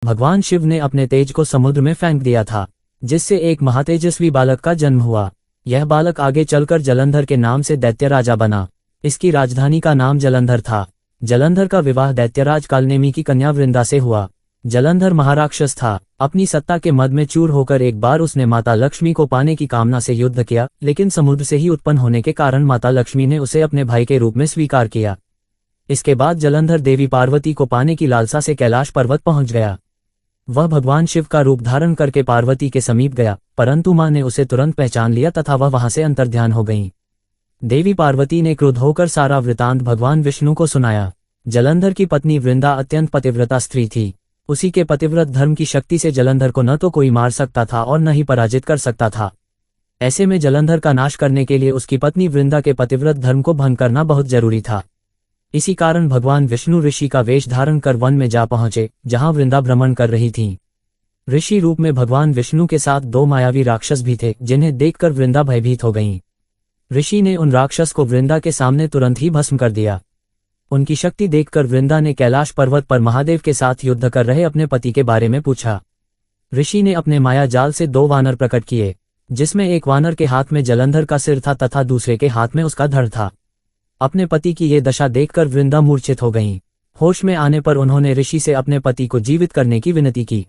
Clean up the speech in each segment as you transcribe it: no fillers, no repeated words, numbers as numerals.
भगवान शिव ने अपने तेज को समुद्र में फेंक दिया था, जिससे एक महातेजस्वी बालक का जन्म हुआ। यह बालक आगे चलकर जलंधर के नाम से दैत्य राजा बना। इसकी राजधानी का नाम जलंधर था। जलंधर का विवाह दैत्यराज कालनेमी की कन्या वृंदा से हुआ। जलंधर महाराक्षस था। अपनी सत्ता के मद में चूर होकर एक बार उसने माता लक्ष्मी को पाने की कामना से युद्ध किया, लेकिन समुद्र से ही उत्पन्न होने के कारण माता लक्ष्मी ने उसे अपने भाई के रूप में स्वीकार किया। इसके बाद जलंधर देवी पार्वती को पाने की लालसा से कैलाश पर्वत पहुंच गया। वह भगवान शिव का रूप धारण करके पार्वती के समीप गया, परंतु मां ने उसे तुरंत पहचान लिया तथा वह वहां से अंतर्ध्यान हो गईं। देवी पार्वती ने क्रुद्ध होकर सारा वृतांत भगवान विष्णु को सुनाया। जलंधर की पत्नी वृंदा अत्यंत पतिव्रता स्त्री थी। उसी के पतिव्रत धर्म की शक्ति से जलंधर को न तो कोई मार सकता था और न ही पराजित कर सकता था। ऐसे में जलंधर का नाश करने के लिए उसकी पत्नी वृंदा के पतिव्रत धर्म को भंग करना बहुत जरूरी था। इसी कारण भगवान विष्णु ऋषि का वेश धारण कर वन में जा पहुंचे, जहां वृंदा भ्रमण कर रही थीं। ऋषि रूप में भगवान विष्णु के साथ 2 मायावी राक्षस भी थे, जिन्हें देखकर वृंदा भयभीत हो गईं। ऋषि ने उन राक्षस को वृंदा के सामने तुरंत ही भस्म कर दिया। उनकी शक्ति देखकर वृंदा ने कैलाश पर्वत पर महादेव के साथ युद्ध कर रहे अपने पति के बारे में पूछा। ऋषि ने अपने माया जाल से 2 वानर प्रकट किए, जिसमें एक वानर के हाथ में जलंधर का सिर था तथा दूसरे के हाथ में उसका धड़ था। अपने पति की ये दशा देखकर वृंदा मूर्छित हो गईं। होश में आने पर उन्होंने ऋषि से अपने पति को जीवित करने की विनती की।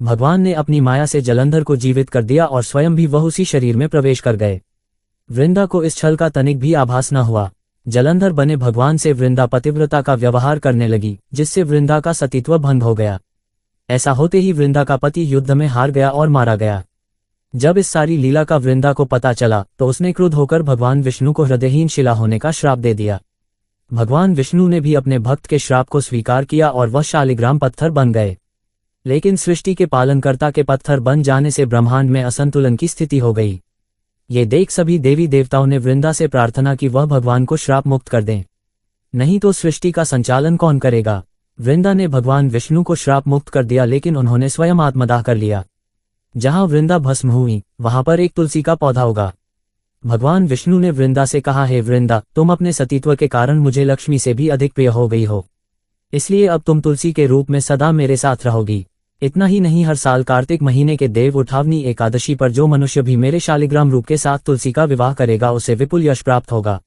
भगवान ने अपनी माया से जलंधर को जीवित कर दिया और स्वयं भी वह उसी शरीर में प्रवेश कर गए। वृंदा को इस छल का तनिक भी आभास न हुआ। जलंधर बने भगवान से वृंदा पतिव्रता का व्यवहार करने लगी, जिससे वृंदा का सतीत्व भंग हो गया। ऐसा होते ही वृंदा का पति युद्ध में हार गया और मारा गया। जब इस सारी लीला का वृंदा को पता चला तो उसने क्रुद्ध होकर भगवान विष्णु को हृदयहीन शिला होने का श्राप दे दिया। भगवान विष्णु ने भी अपने भक्त के श्राप को स्वीकार किया और वह शालिग्राम पत्थर बन गए। लेकिन सृष्टि के पालनकर्ता के पत्थर बन जाने से ब्रह्मांड में असंतुलन की स्थिति हो गई। ये देख सभी देवी देवताओं ने वृंदा से प्रार्थना की वह भगवान को श्राप मुक्त कर दें, नहीं तो सृष्टि का संचालन कौन करेगा। वृंदा ने भगवान विष्णु को श्राप मुक्त कर दिया, लेकिन उन्होंने स्वयं आत्मदाह कर लिया। जहां वृंदा भस्म हुई वहां पर एक तुलसी का पौधा उगा। भगवान विष्णु ने वृंदा से कहा, हे वृंदा, तुम अपने सतीत्व के कारण मुझे लक्ष्मी से भी अधिक प्रिय हो गई हो, इसलिए अब तुम तुलसी के रूप में सदा मेरे साथ रहोगी। इतना ही नहीं, हर साल कार्तिक महीने के देव उठावनी एकादशी पर जो मनुष्य भी मेरे शालिग्राम रूप के साथ तुलसी का विवाह करेगा उसे विपुल यश प्राप्त होगा।